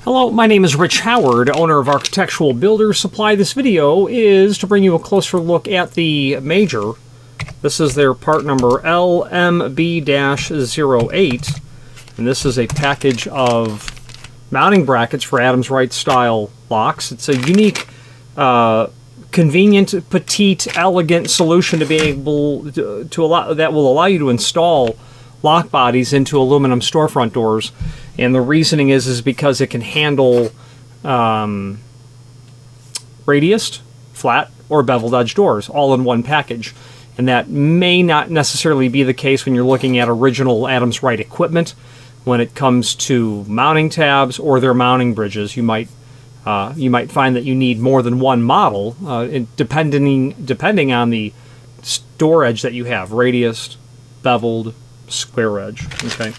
Hello, my name is Rich Howard, owner of Architectural Builders Supply. This video is to bring you a closer look at the Major. This is their part number LMB-08, and this is a package of mounting brackets for Adams Rite style locks. It's a unique, convenient, petite, elegant solution to be able to allow that will allow you to install lock bodies into aluminum storefront doors. And the reasoning is because it can handle radiused, flat, or beveled edge doors all in one package. And that may not necessarily be the case when you're looking at original Adams Rite equipment. When it comes to mounting tabs or their mounting bridges, you might find that you need more than one model, depending on the door edge that you have, radiused, beveled, square edge. Okay.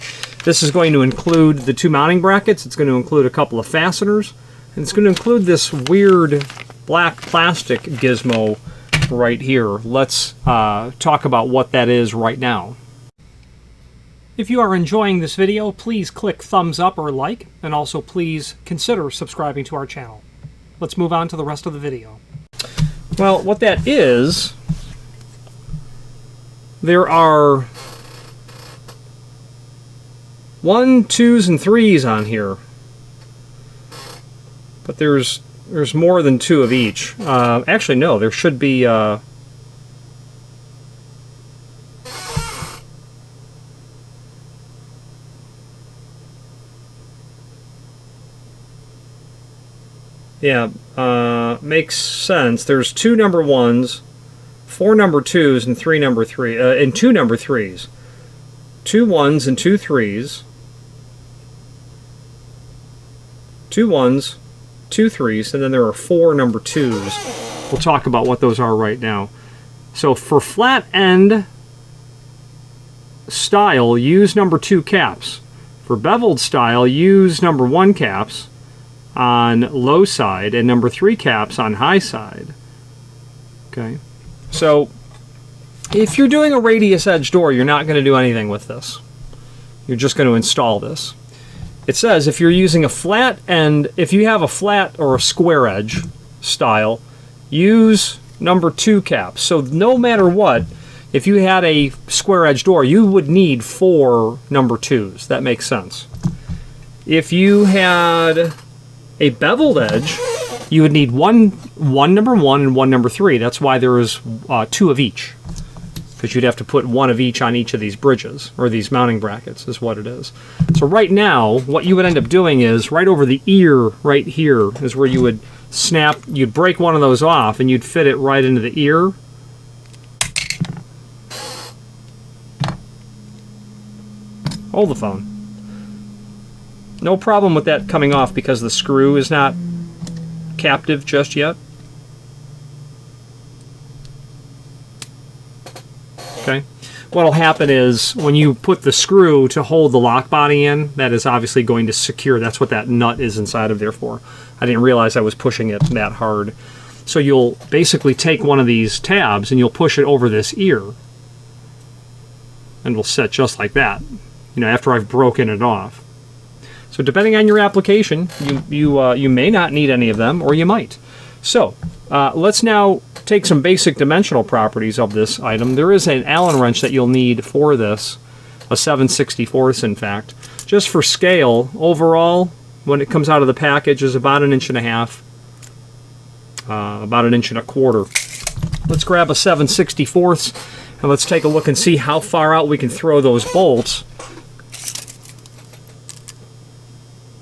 This is going to include the two mounting brackets. It's going to include a couple of fasteners, and it's going to include this weird black plastic gizmo right here. Let's talk about what that is right now. If you are enjoying this video, please click thumbs up or like, and also please consider subscribing to our channel. Let's move on to the rest of the video. Well, what that is, there are 1s, 2s, and 3s on here, but there's more than 2 of each. Actually, no, there should be makes sense. There's 2 number 1s, 4 number 2s, and 3 number 3, and 2 number 3s. 2 1s and 2 3s. 2 1s, 2 3s, and then there are 4 number 2s. We'll talk about what those are right now. So for flat end style, use number 2 caps. For beveled style, use number 1 caps on low side and number 3 caps on high side. Okay, so if you're doing a radius edge door, you're not going to do anything with this. You're just going to install this. It says if you're using a flat end, if you have a flat or a square edge style, use number 2 caps. So no matter what, if you had a square edge door, you would need 4 number 2s. That makes sense. If you had a beveled edge, you would need one number 1 and 1 number 3. That's why there is 2 of each, because you'd have to put 1 of each on each of these bridges, or these mounting brackets is what it is. So right now, what you would end up doing is, right over the ear right here is where you would snap, you'd break one of those off and you'd fit it right into the ear. Hold the phone. No problem with that coming off because the screw is not captive just yet. Okay. What'll happen is when you put the screw to hold the lock body in, that is obviously going to secure. That's what that nut is inside of there for. I didn't realize I was pushing it that hard. So you'll basically take one of these tabs and you'll push it over this ear, and it'll set just like that, you know, after I've broken it off. So depending on your application, you may not need any of them, or you might. So let's now take some basic dimensional properties of this item. There is an Allen wrench that you'll need for this, a 7/64 in fact. Just for scale, overall, when it comes out of the package, is about 1.5 inches, about 1.25 inches. Let's grab a 7/64 and let's take a look and see how far out we can throw those bolts.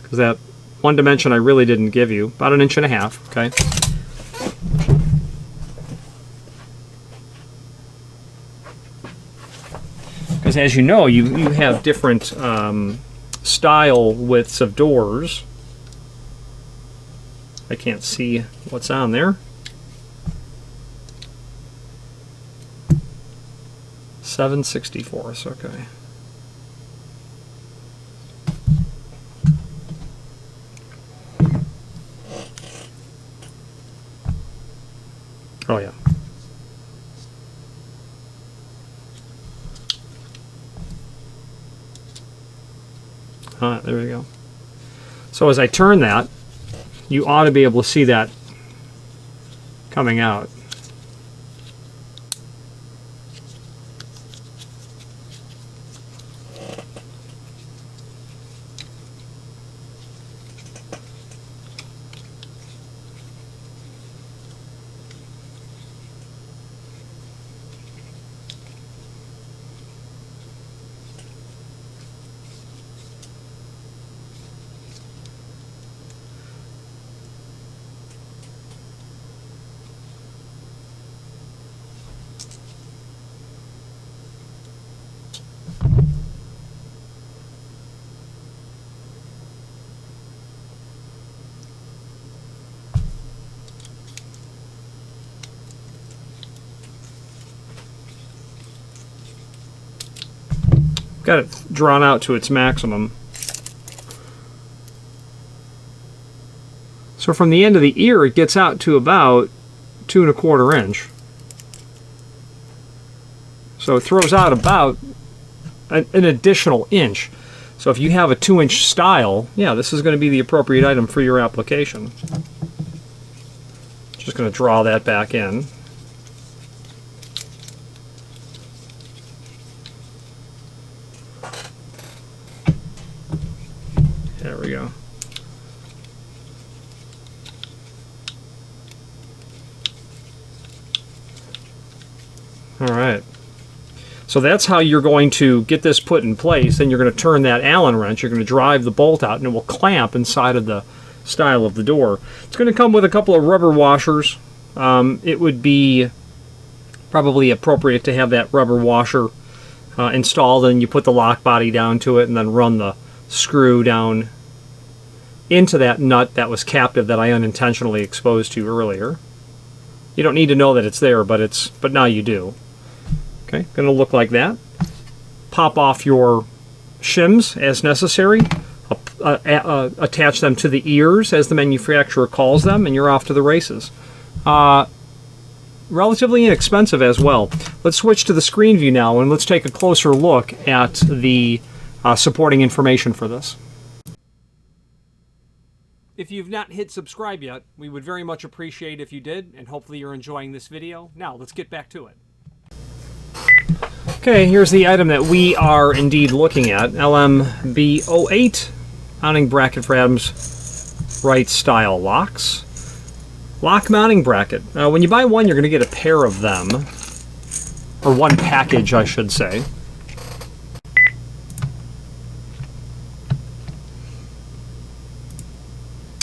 Because that one dimension I really didn't give you, about 1.5 inches, okay? Because as you know, you have different style widths of doors. I can't see what's on there. 7/64, okay. Oh yeah. There we go. So So as I turn that, you ought to be able to see that coming out. Got it drawn out to its maximum. So from the end of the ear, it gets out to about 2 1/4 inch. So it throws out about an additional inch. So if you have a 2-inch style, yeah, this is going to be the appropriate item for your application. Just going to draw that back in. There we go. All right. So that's how you're going to get this put in place. Then you're going to turn that Allen wrench. You're going to drive the bolt out, and it will clamp inside of the style of the door. It's going to come with a couple of rubber washers. It would be probably appropriate to have that rubber washer installed, and you put the lock body down to it and then run the screw down into that nut that was captive that I unintentionally exposed to earlier. You don't need to know that it's there, but now you do. Okay, going to look like that. Pop off your shims as necessary. Attach them to the ears as the manufacturer calls them, and you're off to the races. Relatively inexpensive as well. Let's switch to the screen view now, and let's take a closer look at the supporting information for this. If you've not hit subscribe yet, we would very much appreciate if you did, and hopefully you're enjoying this video. Now, let's get back to it. Okay, here's the item that we are indeed looking at. LMB-08, mounting bracket for Adams Rite style locks. Lock mounting bracket. When you buy one, you're going to get a pair of them. Or one package, I should say.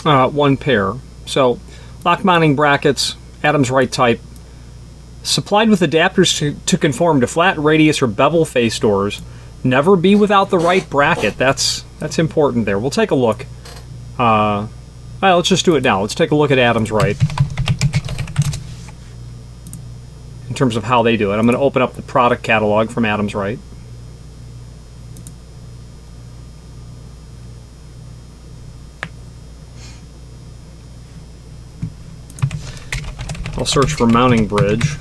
One pair. So, lock mounting brackets, Adams Rite type, supplied with adapters to conform to flat radius or bevel face doors. Never be without the right bracket. That's important there. We'll take a look. Well, let's just do it now. Let's take a look at Adams Rite in terms of how they do it. I'm going to open up the product catalog from Adams Rite. I'll search for mounting bridge.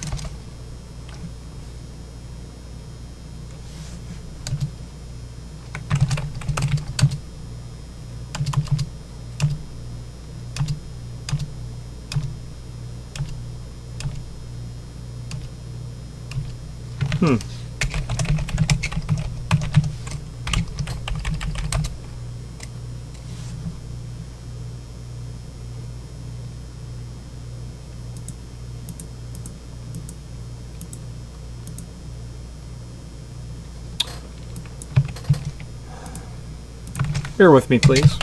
Bear with me, please.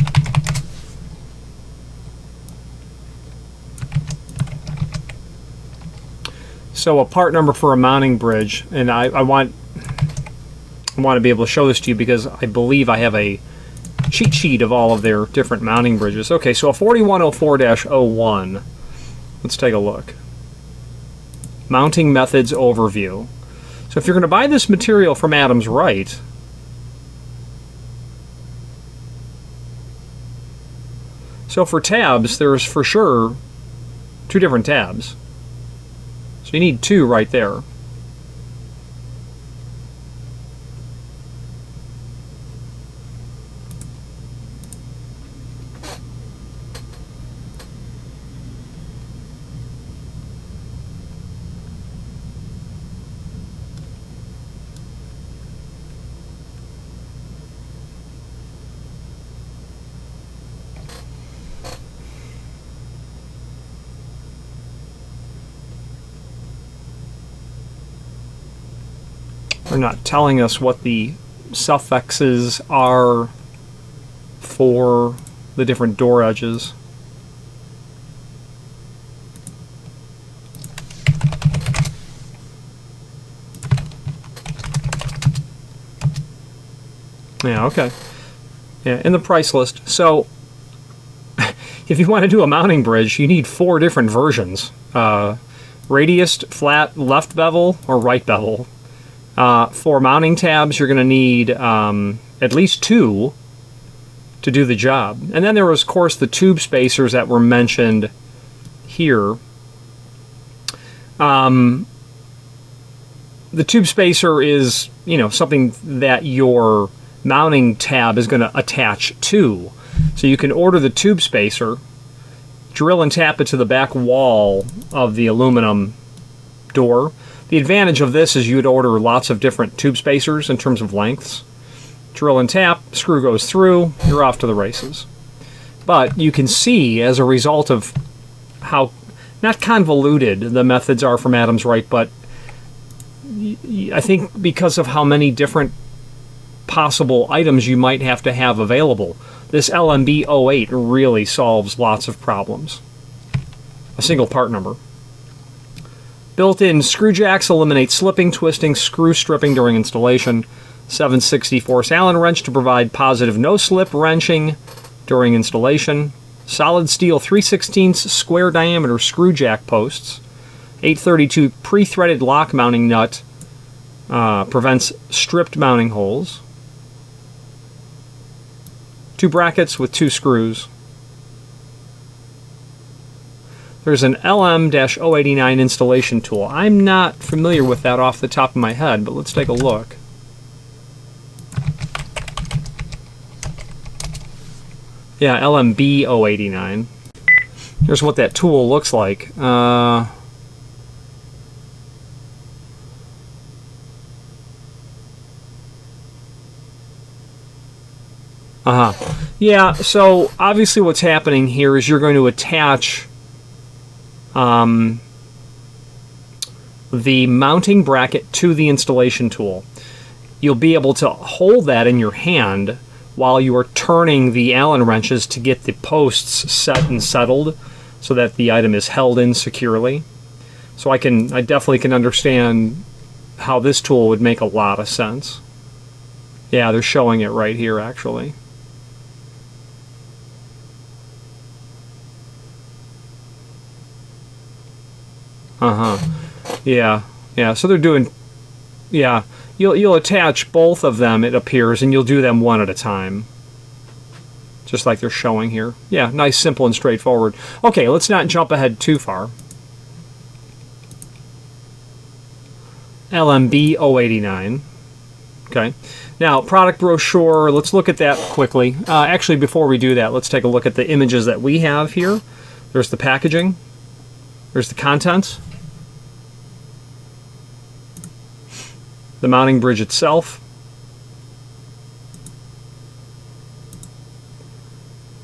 So a part number for a mounting bridge, and I want to be able to show this to you because I believe I have a cheat sheet of all of their different mounting bridges. Okay, so a 4104-01. Let's take a look. Mounting methods overview. So if you're going to buy this material from Adams Rite, so for tabs, there's for sure 2 different tabs. So you need 2 right there. They're not telling us what the suffixes are for the different door edges. Yeah, okay. Yeah, in the price list. So, if you want to do a mounting bridge, you need 4 different versions. Radius, flat, left bevel, or right bevel. For mounting tabs, you're going to need at least 2 to do the job. And then there was, of course, the tube spacers that were mentioned here. The tube spacer is, you know, something that your mounting tab is going to attach to. So you can order the tube spacer, drill and tap it to the back wall of the aluminum door. The advantage of this is you would order lots of different tube spacers in terms of lengths. Drill and tap, screw goes through, you're off to the races. But you can see, as a result of how, not convoluted the methods are from Adams Rite, but I think because of how many different possible items you might have to have available, this LMB-08 really solves lots of problems. A single part number. Built-in screw jacks eliminate slipping, twisting, screw stripping during installation. 7/64 Allen wrench to provide positive no-slip wrenching during installation. Solid steel 3/16 square diameter screw jack posts. 832 pre-threaded lock mounting nut prevents stripped mounting holes. 2 brackets with 2 screws. There's an LM-089 installation tool. I'm not familiar with that off the top of my head, but let's take a look. Yeah, LMB-089. Here's what that tool looks like. Yeah, so obviously what's happening here is you're going to attach the mounting bracket to the installation tool. You'll be able to hold that in your hand while you are turning the Allen wrenches to get the posts set and settled so that the item is held in securely. So I definitely can understand how this tool would make a lot of sense. Yeah, they're showing it right here actually. Yeah. So they're doing. Yeah, you'll attach both of them. It appears, and you'll do them one at a time, just like they're showing here. Yeah, nice, simple, and straightforward. Okay, let's not jump ahead too far. LMB-089. Okay. Now, product brochure. Let's look at that quickly. Actually, before we do that, let's take a look at the images that we have here. There's the packaging. There's the contents. The mounting bridge itself.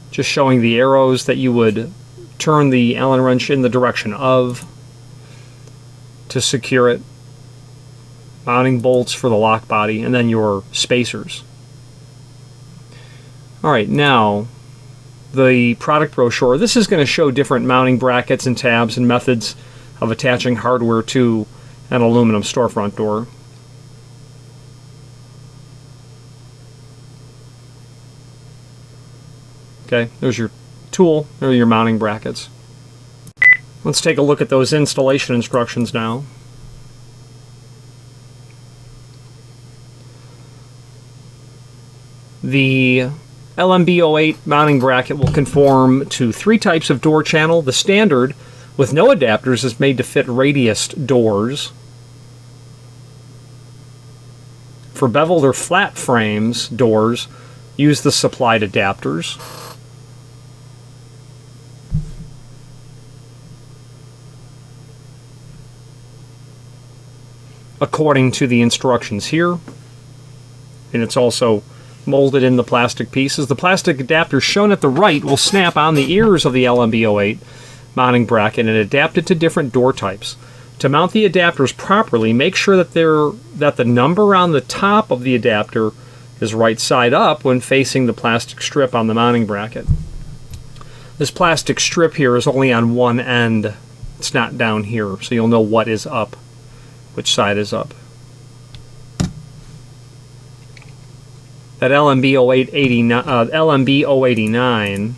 Just showing the arrows that you would turn the Allen wrench in the direction of to secure it. Mounting bolts for the lock body, and then your spacers. Alright, now the product brochure. This is going to show different mounting brackets and tabs and methods of attaching hardware to an aluminum storefront door. Okay, there's your tool, there are your mounting brackets. Let's take a look at those installation instructions now. The LMB-08 mounting bracket will conform to 3 types of door channel. The standard, with no adapters, is made to fit radius doors. For beveled or flat frames doors, use the supplied adapters. According to the instructions here, and it's also molded in the plastic pieces. The plastic adapter shown at the right will snap on the ears of the LMB-08 mounting bracket and adapt it to different door types. To mount the adapters properly, make sure that the number on the top of the adapter is right side up when facing the plastic strip on the mounting bracket. This plastic strip here is only on one end. It's not down here, so you'll know what is up, which side is up. That LMB-08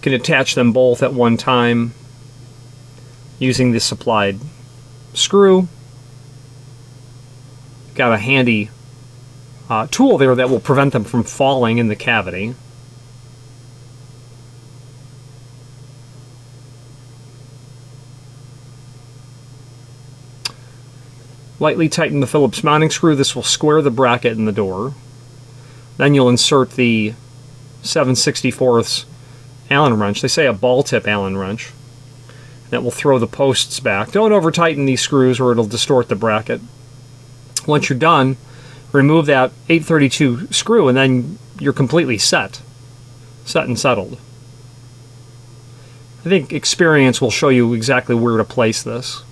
can attach them both at one time using the supplied screw. Got a handy tool there that will prevent them from falling in the cavity. Lightly tighten the Phillips mounting screw. This will square the bracket in the door. Then you'll insert the 7/64 Allen wrench. They say a ball tip Allen wrench. That will throw the posts back. Don't over tighten these screws or it'll distort the bracket. Once you're done, remove that 832 screw and then you're completely set and settled. I think experience will show you exactly where to place this.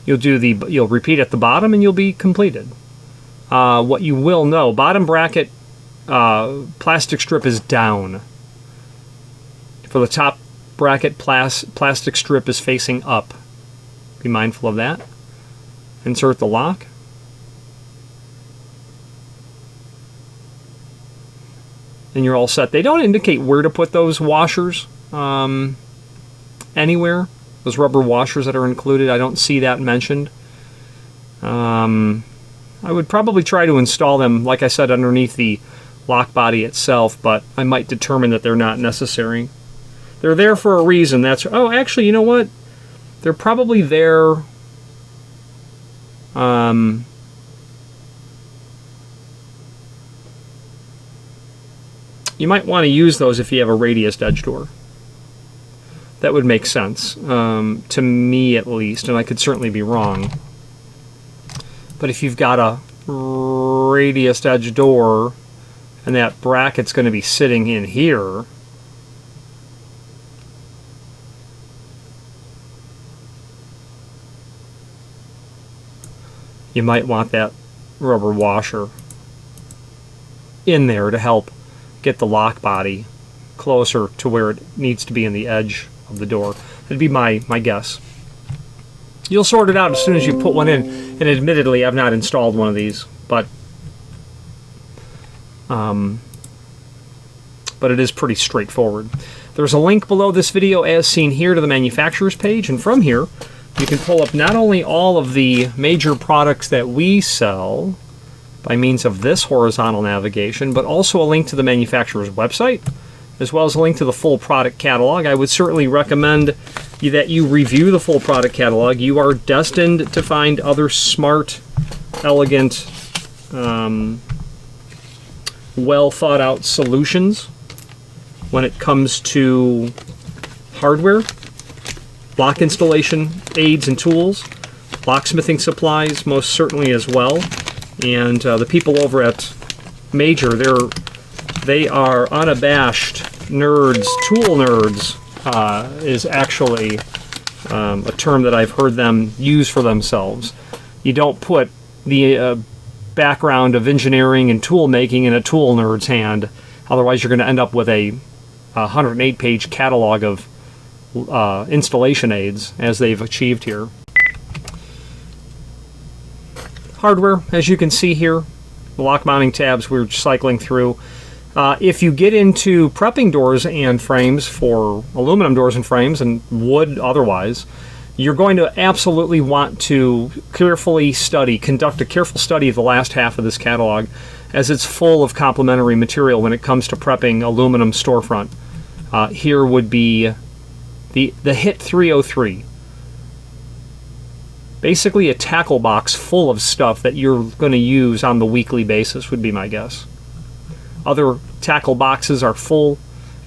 You'll repeat at the bottom and you'll be completed. What you will know, bottom bracket plastic strip is down. For the top bracket, plastic strip is facing up. Be mindful of that. Insert the lock. And you're all set. They don't indicate where to put those washers anywhere. Those rubber washers that are included, I don't see that mentioned. I would probably try to install them, like I said, underneath the lock body itself, but I might determine that they're not necessary. They're there for a reason. Oh, actually, you know what? They're probably there. You might want to use those if you have a radiused edge door. That would make sense, to me at least, and I could certainly be wrong. But if you've got a radiused edge door and that bracket's going to be sitting in here, you might want that rubber washer in there to help get the lock body closer to where it needs to be in the edge of the door. That'd be my guess. You'll sort it out as soon as you put one in, and admittedly I've not installed one of these, but it is pretty straightforward. There's a link below this video as seen here to the manufacturer's page, and from here you can pull up not only all of the major products that we sell by means of this horizontal navigation, but also a link to the manufacturer's website, as well as a link to the full product catalog. I would certainly recommend that you review the full product catalog. You are destined to find other smart, elegant, well thought out solutions when it comes to hardware, lock installation aids and tools, locksmithing supplies most certainly as well. And the people over at Major, they are unabashed nerds. Tool nerds is actually a term that I've heard them use for themselves. You don't put the background of engineering and tool making in a tool nerd's hand, otherwise you're going to end up with a 108-page catalog of installation aids, as they've achieved here. Hardware, as you can see here, the lock mounting tabs we're cycling through. If you get into prepping doors and frames for aluminum doors and frames, and wood otherwise, you're going to absolutely want to carefully conduct a careful study of the last half of this catalog, as it's full of complementary material when it comes to prepping aluminum storefront. Here would be the HIT 303. Basically a tackle box full of stuff that you're going to use on the weekly basis would be my guess. Other tackle boxes are full.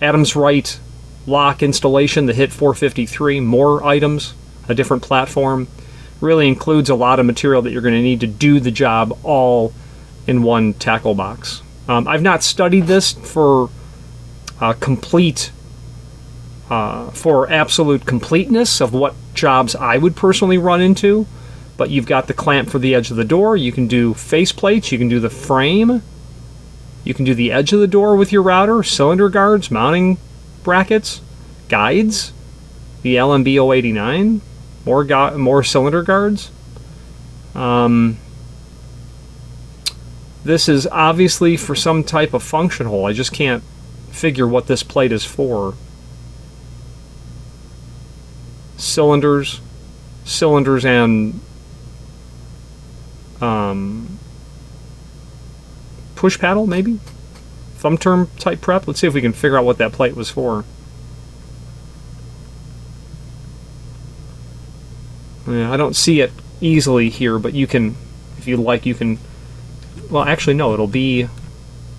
Adams Rite lock installation, the HIT 453, more items, a different platform. Really includes a lot of material that you're going to need to do the job all in one tackle box. I've not studied this for complete for absolute completeness of what jobs I would personally run into. But you've got the clamp for the edge of the door. You can do face plates. You can do the frame. You can do the edge of the door with your router, cylinder guards, mounting brackets, guides, the LMB-08, more cylinder guards. This is obviously for some type of function hole. I just can't figure what this plate is for. Cylinders and push paddle, maybe? Thumb term type prep. Let's see if we can figure out what that plate was for. Yeah, I don't see it easily here, but you can, if you like, you can... Well, actually, no, it'll be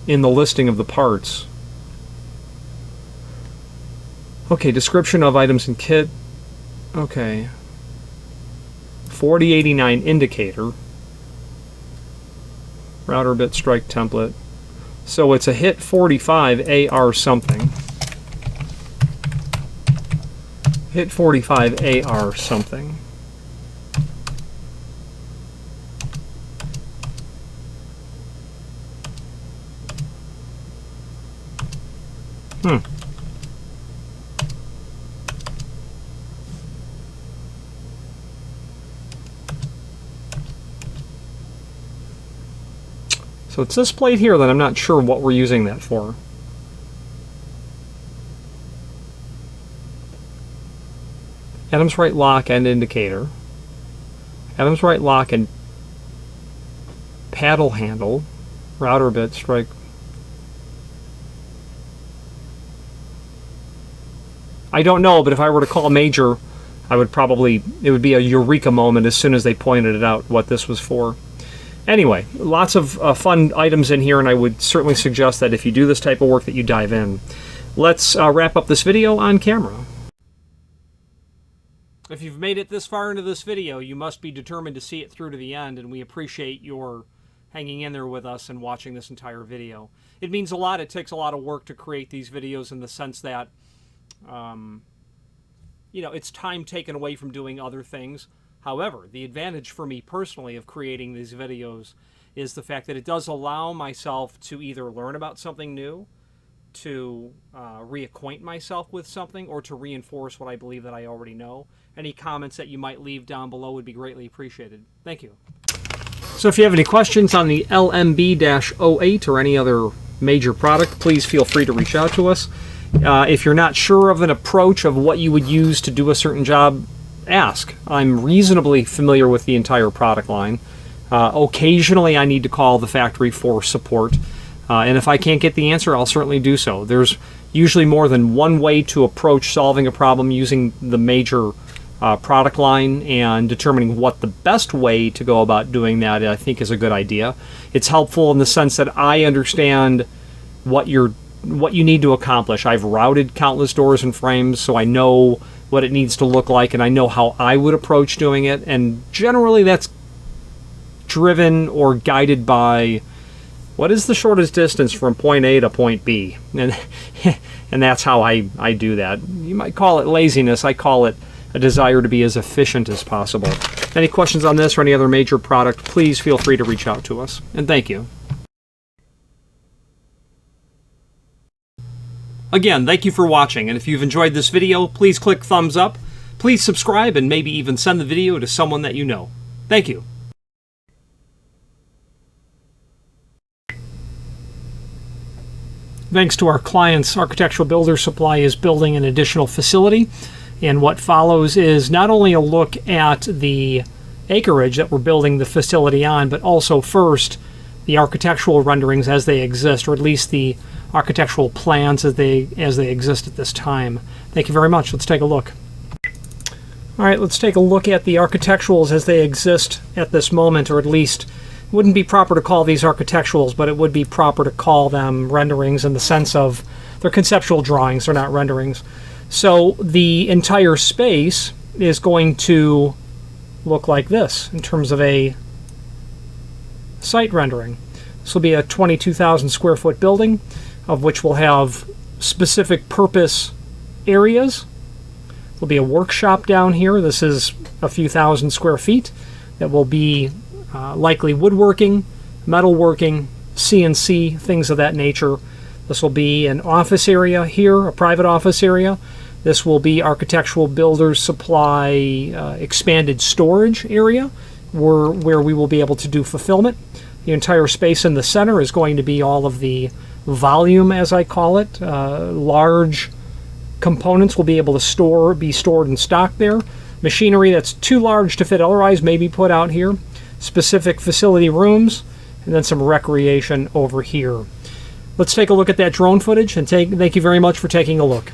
in the listing of the parts. Okay, description of items in kit. Okay. 4089 indicator. Router bit strike template. So it's a hit 45 AR something. Hit 45 AR something. So it's this plate here that I'm not sure what we're using that for. Adams Rite lock and indicator. Adams Rite lock and paddle handle. Router bit strike. I don't know, but if I were to call Major, I would probably, it would be a eureka moment as soon as they pointed it out what this was for. Anyway, lots of fun items in here, and I would certainly suggest that if you do this type of work that you dive in. Let's wrap up this video on camera. If you've made it this far into this video, you must be determined to see it through to the end, and we appreciate your hanging in there with us and watching this entire video. It means a lot. It takes a lot of work to create these videos in the sense that you know, it's time taken away from doing other things. However, the advantage for me personally of creating these videos is the fact that it does allow myself to either learn about something new, to reacquaint myself with something, or to reinforce what I believe that I already know. Any comments that you might leave down below would be greatly appreciated. Thank you. So if you have any questions on the LMB-08 or any other major product, please feel free to reach out to us. If you're not sure of an approach of what you would use to do a certain job, ask. I'm reasonably familiar with the entire product line. Occasionally I need to call the factory for support, and if I can't get the answer, I'll certainly do so. There's usually more than one way to approach solving a problem using the major product line, and determining what the best way to go about doing that I think is a good idea. It's helpful in the sense that I understand what you need to accomplish. I've routed countless doors and frames, so I know what it needs to look like, and I know how I would approach doing it, and generally that's driven or guided by what is the shortest distance from point A to point B, and that's how I do that. You might call it laziness. I call it a desire to be as efficient as possible. Any questions on this or any other major product, please feel free to reach out to us, and thank you. Again, thank you for watching, and if you've enjoyed this video, please click thumbs up, please subscribe, and maybe even send the video to someone that you know. Thank you. Thanks to our clients, Architectural Builder Supply is building an additional facility, and what follows is not only a look at the acreage that we're building the facility on, but also first the architectural renderings as they exist, or at least the architectural plans as they exist at this time. Thank you very much. Let's take a look. All right, let's take a look at the architecturals as they exist at this moment, or at least it wouldn't be proper to call these architecturals, but it would be proper to call them renderings in the sense of they're conceptual drawings, they're not renderings. So the entire space is going to look like this in terms of a site rendering. This will be a 22,000 square foot building, of which will have specific purpose areas. There'll be a workshop down here. This is a few thousand square feet. That will be likely woodworking, metalworking, CNC, things of that nature. This will be an office area here, a private office area. This will be architectural builders supply expanded storage area where we will be able to do fulfillment. The entire space in the center is going to be all of the volume, as I call it. Large components will be able to be stored and stocked there. Machinery that's too large to fit otherwise may be put out here. Specific facility rooms, and then some recreation over here. Let's take a look at that drone footage, and thank you very much for taking a look.